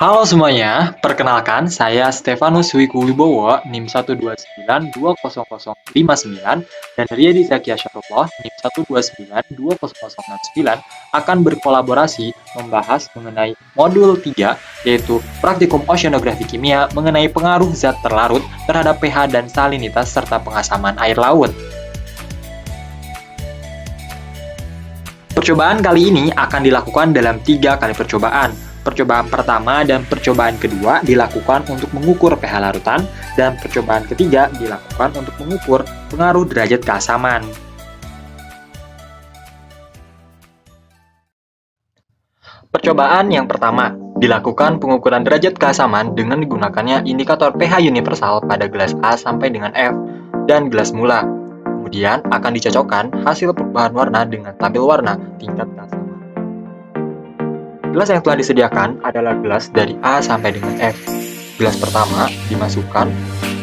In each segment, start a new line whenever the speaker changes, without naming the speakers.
Halo semuanya, perkenalkan saya Stefanus Wiku Wibowo, NIM 129200059 dan Riyadi Zakia Syarullah, NIM 1292069 akan berkolaborasi membahas mengenai modul 3 yaitu Praktikum Oceanografi Kimia mengenai pengaruh zat terlarut terhadap pH dan salinitas serta pengasaman air laut. Percobaan kali ini akan dilakukan dalam 3 kali percobaan. Percobaan pertama dan percobaan kedua dilakukan untuk mengukur pH larutan, dan percobaan ketiga dilakukan untuk mengukur pengaruh derajat keasaman. Percobaan yang pertama, dilakukan pengukuran derajat keasaman dengan digunakannya indikator pH universal pada gelas A sampai dengan F dan gelas mula. Kemudian akan dicocokkan hasil perubahan warna dengan tabel warna tingkat keasaman. Gelas yang telah disediakan adalah gelas dari A sampai dengan F. Gelas pertama dimasukkan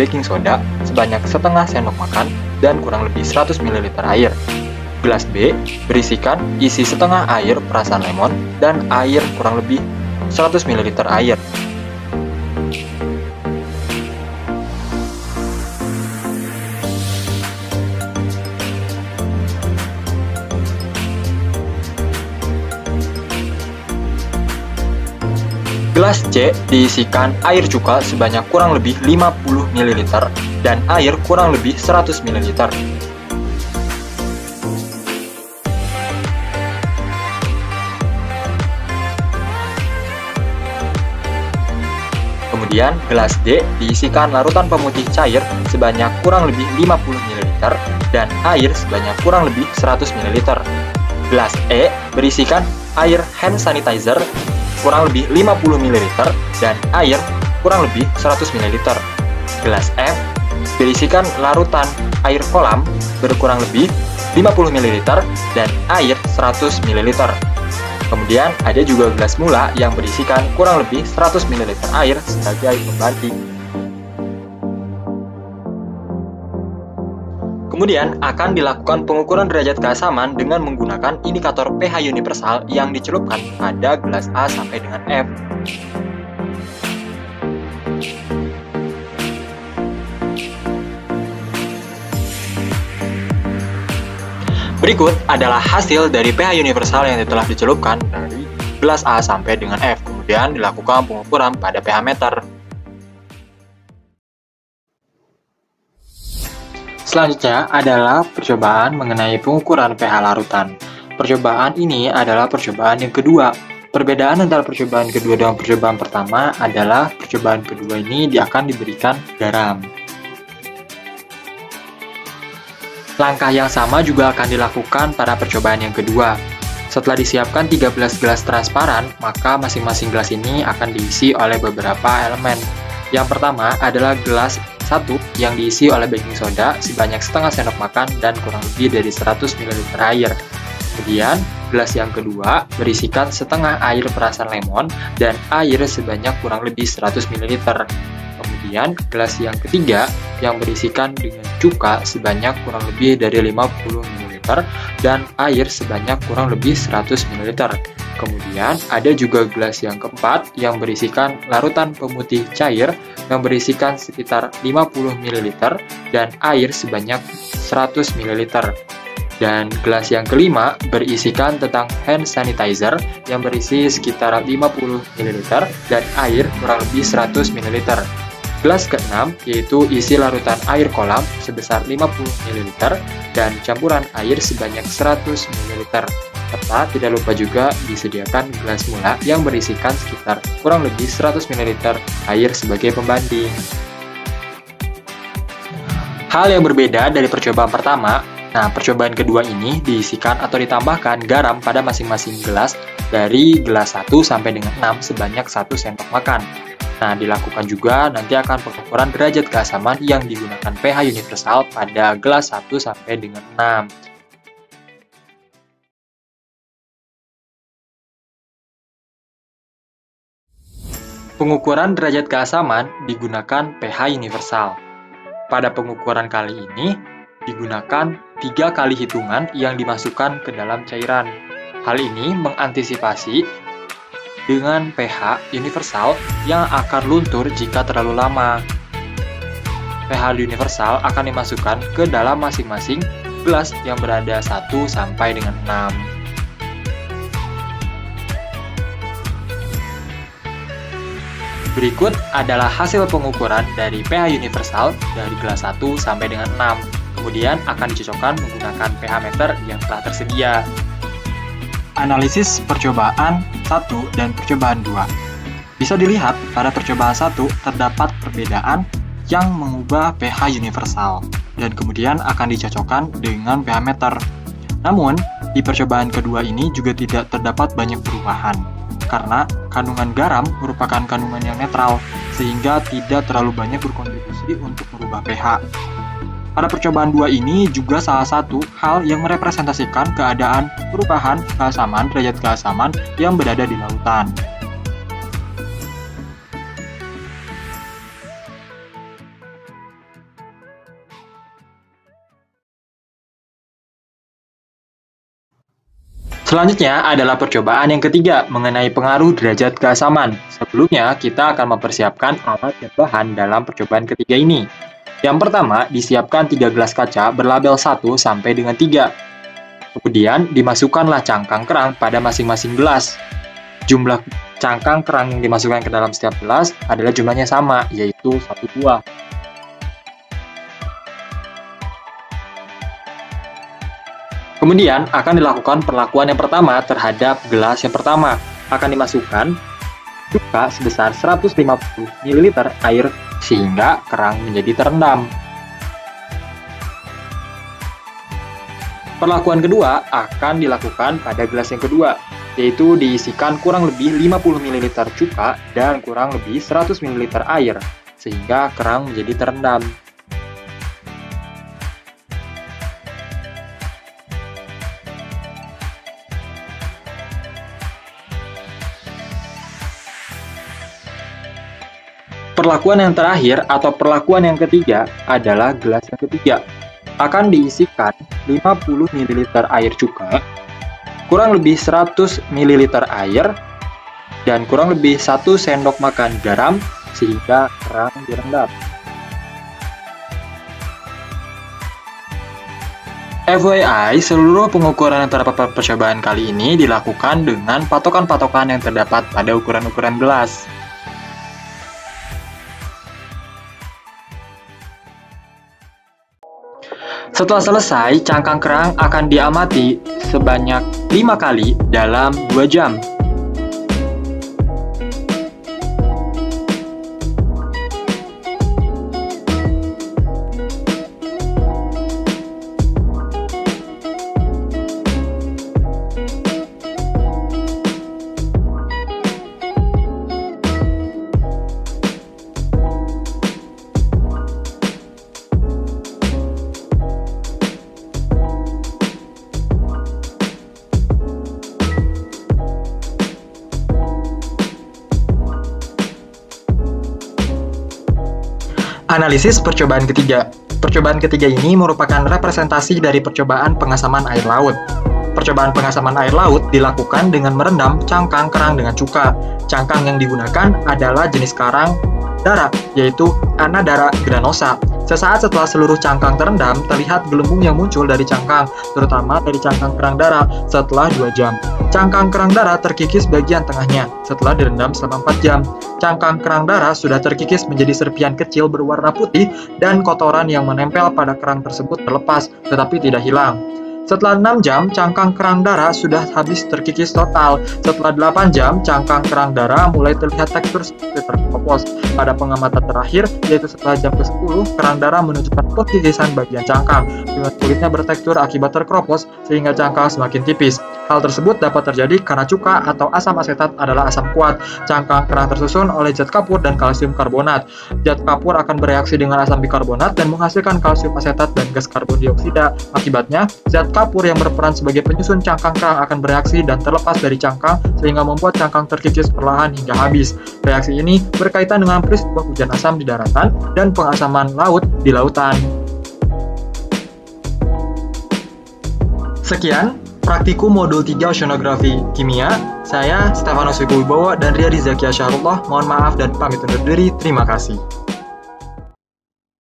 baking soda sebanyak setengah sendok makan dan kurang lebih 100 ml air. Gelas B berisikan isi setengah air perasan lemon dan air kurang lebih 100 ml air. Gelas C diisikan air cuka sebanyak kurang lebih 50 ml dan air kurang lebih 100 ml. Kemudian gelas D diisikan larutan pemutih cair sebanyak kurang lebih 50 ml dan air sebanyak kurang lebih 100 ml. Gelas E berisikan air hand sanitizer kurang lebih 50 ml dan air kurang lebih 100 ml. Gelas F berisikan larutan air kolam berkurang lebih 50 ml dan air 100 ml. Kemudian ada juga gelas mula yang berisikan kurang lebih 100 ml air sebagai pembanding. Kemudian akan dilakukan pengukuran derajat keasaman dengan menggunakan indikator pH universal yang dicelupkan pada gelas A sampai dengan F. Berikut adalah hasil dari pH universal yang telah dicelupkan dari gelas A sampai dengan F. Kemudian dilakukan pengukuran pada pH meter. Selanjutnya adalah percobaan mengenai pengukuran pH larutan. Percobaan ini adalah percobaan yang kedua. Perbedaan antara percobaan kedua dengan percobaan pertama adalah percobaan kedua ini akan diberikan garam. Langkah yang sama juga akan dilakukan pada percobaan yang kedua. Setelah disiapkan 13 gelas transparan, maka masing-masing gelas ini akan diisi oleh beberapa elemen. Yang pertama adalah gelas 1 yang diisi oleh baking soda sebanyak setengah sendok makan dan kurang lebih dari 100 ml air. Kemudian, gelas yang kedua berisikan setengah air perasan lemon dan air sebanyak kurang lebih 100 ml. Kemudian, gelas yang ketiga yang berisikan dengan cuka sebanyak kurang lebih dari 50 ml dan air sebanyak kurang lebih 100 ml. Kemudian ada juga gelas yang keempat yang berisikan larutan pemutih cair yang berisikan sekitar 50 ml dan air sebanyak 100 ml. Dan gelas yang kelima berisikan tentang hand sanitizer yang berisi sekitar 50 ml dan air kurang lebih 100 ml. Gelas keenam yaitu isi larutan air kolam sebesar 50 ml dan campuran air sebanyak 100 ml. Serta tidak lupa juga disediakan gelas mula yang berisikan sekitar kurang lebih 100 ml air sebagai pembanding. Hal yang berbeda dari percobaan pertama, percobaan kedua ini diisikan atau ditambahkan garam pada masing-masing gelas dari gelas 1 sampai dengan 6 sebanyak 1 sendok makan. Dilakukan juga nanti akan pengukuran derajat keasaman yang digunakan pH universal pada gelas 1 sampai dengan 6. Pengukuran derajat keasaman digunakan pH universal. Pada pengukuran kali ini, digunakan 3 kali hitungan yang dimasukkan ke dalam cairan. Hal ini mengantisipasi dengan pH universal yang akan luntur jika terlalu lama. pH universal akan dimasukkan ke dalam masing-masing gelas yang berada 1 sampai dengan 6. Berikut adalah hasil pengukuran dari pH universal dari gelas 1 sampai dengan 6. Kemudian akan dicocokkan menggunakan pH meter yang telah tersedia. Analisis percobaan 1 dan percobaan 2. Bisa dilihat pada percobaan 1 terdapat perbedaan yang mengubah pH universal dan kemudian akan dicocokkan dengan pH meter. Namun, di percobaan kedua ini juga tidak terdapat banyak perubahan karena kandungan garam merupakan kandungan yang netral sehingga tidak terlalu banyak berkontribusi untuk merubah pH. Pada percobaan 2 ini juga salah satu hal yang merepresentasikan keadaan perubahan keasaman derajat keasaman yang berada di lautan. Selanjutnya adalah percobaan yang ketiga mengenai pengaruh derajat keasaman. Sebelumnya, kita akan mempersiapkan alat dan bahan dalam percobaan ketiga ini. Yang pertama, disiapkan 3 gelas kaca berlabel 1 sampai dengan 3. Kemudian, dimasukkanlah cangkang kerang pada masing-masing gelas. Jumlah cangkang kerang yang dimasukkan ke dalam setiap gelas adalah jumlahnya sama, yaitu 1 buah. Kemudian akan dilakukan perlakuan yang pertama terhadap gelas yang pertama. Akan dimasukkan cuka sebesar 150 ml air sehingga kerang menjadi terendam. Perlakuan kedua akan dilakukan pada gelas yang kedua, yaitu diisikan kurang lebih 50 ml cuka dan kurang lebih 100 ml air sehingga kerang menjadi terendam. Perlakuan yang terakhir atau perlakuan yang ketiga adalah gelas yang ketiga. Akan diisikan 50 ml air cuka, kurang lebih 100 ml air, dan kurang lebih 1 sendok makan garam sehingga kerang direndam. FYI, seluruh pengukuran yang terdapat percobaan kali ini dilakukan dengan patokan-patokan yang terdapat pada ukuran-ukuran gelas. Setelah selesai, cangkang kerang akan diamati sebanyak 5 kali dalam 2 jam. Analisis percobaan ketiga. Percobaan ketiga ini merupakan representasi dari percobaan pengasaman air laut. Percobaan pengasaman air laut dilakukan dengan merendam cangkang kerang dengan cuka. Cangkang yang digunakan adalah jenis karang dara, yaitu Anadara granosa. Sesaat setelah seluruh cangkang terendam, terlihat gelembung yang muncul dari cangkang, terutama dari cangkang kerang dara setelah 2 jam. Cangkang kerang dara terkikis bagian tengahnya setelah direndam selama 4 jam. Cangkang kerang dara sudah terkikis menjadi serpian kecil berwarna putih dan kotoran yang menempel pada kerang tersebut terlepas, tetapi tidak hilang. Setelah 6 jam, cangkang kerang dara sudah habis terkikis total. Setelah 8 jam, cangkang kerang dara mulai terlihat tekstur seperti terkopos. Pada pengamatan terakhir, yaitu setelah jam ke-10, kerang dara menunjukkan pengkikisan bagian cangkang, dengan kulitnya bertekstur akibat terkropos sehingga cangkang semakin tipis. Hal tersebut dapat terjadi karena cuka atau asam asetat adalah asam kuat. Cangkang kerang tersusun oleh zat kapur dan kalsium karbonat. Zat kapur akan bereaksi dengan asam bikarbonat dan menghasilkan kalsium asetat dan gas karbon dioksida. Akibatnya, zat kapur yang berperan sebagai penyusun cangkang kerang akan bereaksi dan terlepas dari cangkang sehingga membuat cangkang terkikis perlahan hingga habis. Reaksi ini berkaitan dengan peristiwa hujan asam di daratan dan pengasaman laut di lautan. Sekian praktikum modul 3 Oceanografi Kimia. Saya, Stefanus Wibowo dan Ria Rizakia Syahrullah, mohon maaf dan pamit undur diri. Terima kasih.